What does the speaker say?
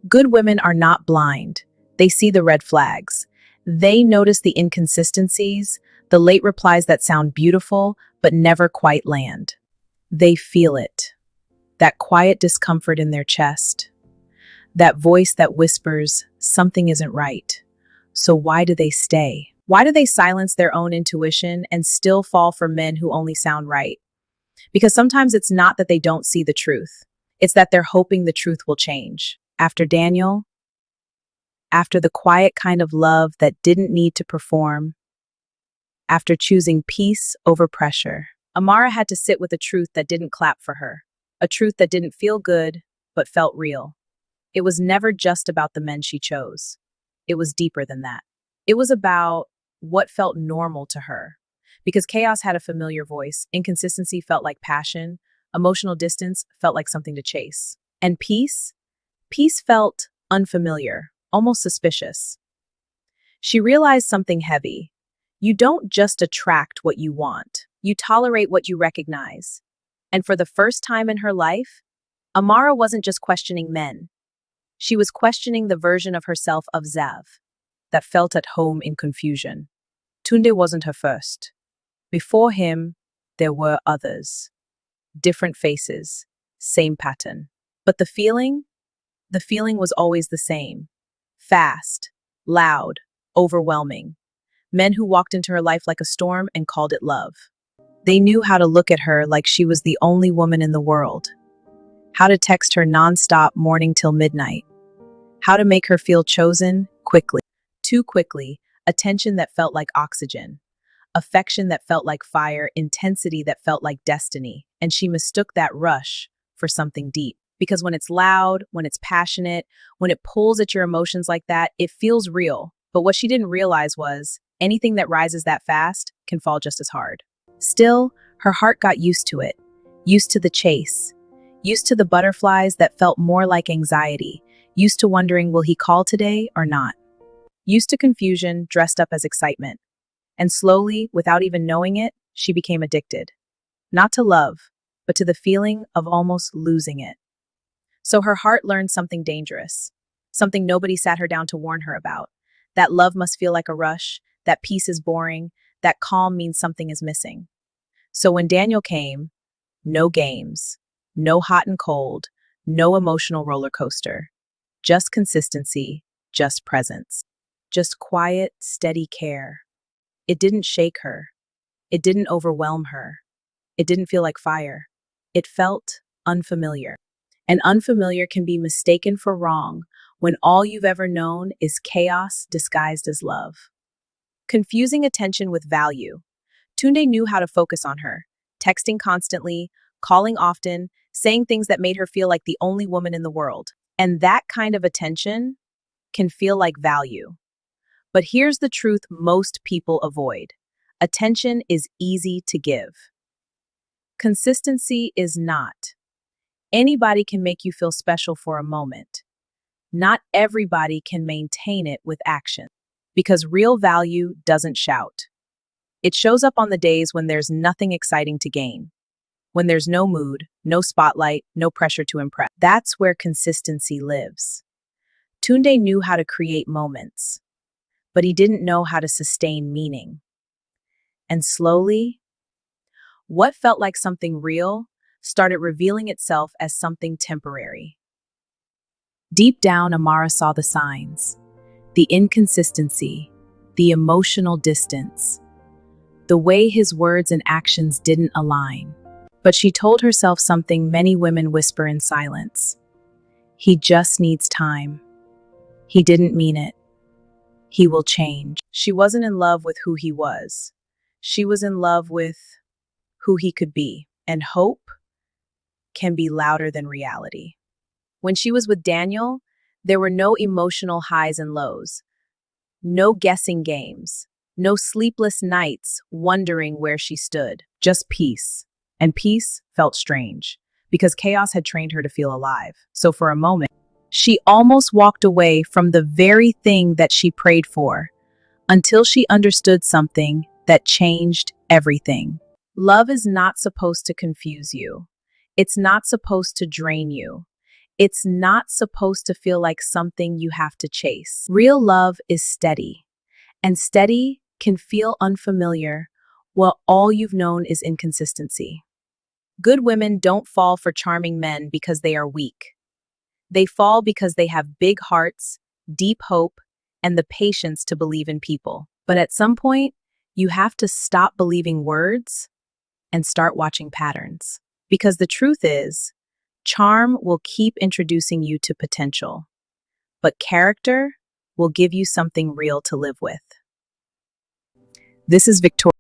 Good women are not blind. They see the red flags. They notice the inconsistencies, the late replies that sound beautiful but never quite land. They feel it, that quiet discomfort in their chest, that voice that whispers, something isn't right. So why do they stay? Why do they silence their own intuition and still fall for men who only sound right? Because sometimes it's not that they don't see the truth. It's that they're hoping the truth will change. After Daniel, after the quiet kind of love that didn't need to perform, after choosing peace over pressure, Amara had to sit with a truth that didn't clap for her, a truth that didn't feel good, but felt real. It was never just about the men she chose. It was deeper than that. It was about what felt normal to her. Because chaos had a familiar voice, inconsistency felt like passion, emotional distance felt like something to chase. And peace? Peace felt unfamiliar, almost suspicious. She realized something heavy. You don't just attract what you want, you tolerate what you recognize. And for the first time in her life, Amara wasn't just questioning men. She was questioning the version of herself of Zav that felt at home in confusion. Tunde wasn't her first. Before him, there were others. Different faces, same pattern. But the feeling was always the same. Fast, loud, overwhelming. Men who walked into her life like a storm and called it love. They knew how to look at her like she was the only woman in the world. How to text her nonstop morning till midnight. How to make her feel chosen quickly. Too quickly, attention that felt like oxygen. Affection that felt like fire, intensity that felt like destiny. And she mistook that rush for something deep. Because when it's loud, when it's passionate, when it pulls at your emotions like that, it feels real. But what she didn't realize was anything that rises that fast can fall just as hard. Still, her heart got used to it, used to the chase, used to the butterflies that felt more like anxiety, used to wondering, will he call today or not? Used to confusion dressed up as excitement. And slowly, without even knowing it, she became addicted. Not to love, but to the feeling of almost losing it. So her heart learned something dangerous, something nobody sat her down to warn her about. That love must feel like a rush, that peace is boring, that calm means something is missing. So when Daniel came, no games, no hot and cold, no emotional roller coaster, just consistency, just presence, just quiet, steady care. It didn't shake her. It didn't overwhelm her. It didn't feel like fire. It felt unfamiliar. And unfamiliar can be mistaken for wrong when all you've ever known is chaos disguised as love. Confusing attention with value. Tunde knew how to focus on her, texting constantly, calling often, saying things that made her feel like the only woman in the world. And that kind of attention can feel like value. But here's the truth most people avoid. Attention is easy to give. Consistency is not. Anybody can make you feel special for a moment. Not everybody can maintain it with action. Because real value doesn't shout. It shows up on the days when there's nothing exciting to gain. When there's no mood, no spotlight, no pressure to impress. That's where consistency lives. Tunde knew how to create moments, but he didn't know how to sustain meaning. And slowly, what felt like something real started revealing itself as something temporary. Deep down, Amara saw the signs, the inconsistency, the emotional distance, the way his words and actions didn't align. But she told herself something many women whisper in silence. He just needs time. He didn't mean it. He will change. She wasn't in love with who he was. She was in love with who he could be. And hope can be louder than reality. When she was with Daniel, there were no emotional highs and lows, no guessing games, no sleepless nights wondering where she stood, just peace. And peace felt strange, because chaos had trained her to feel alive. So for a moment, she almost walked away from the very thing that she prayed for, until she understood something that changed everything. Love is not supposed to confuse you. It's not supposed to drain you. It's not supposed to feel like something you have to chase. Real love is steady, and steady can feel unfamiliar while all you've known is inconsistency. Good women don't fall for charming men because they are weak. They fall because they have big hearts, deep hope, and the patience to believe in people. But at some point, you have to stop believing words and start watching patterns. Because the truth is, charm will keep introducing you to potential, but character will give you something real to live with. This is Victoria.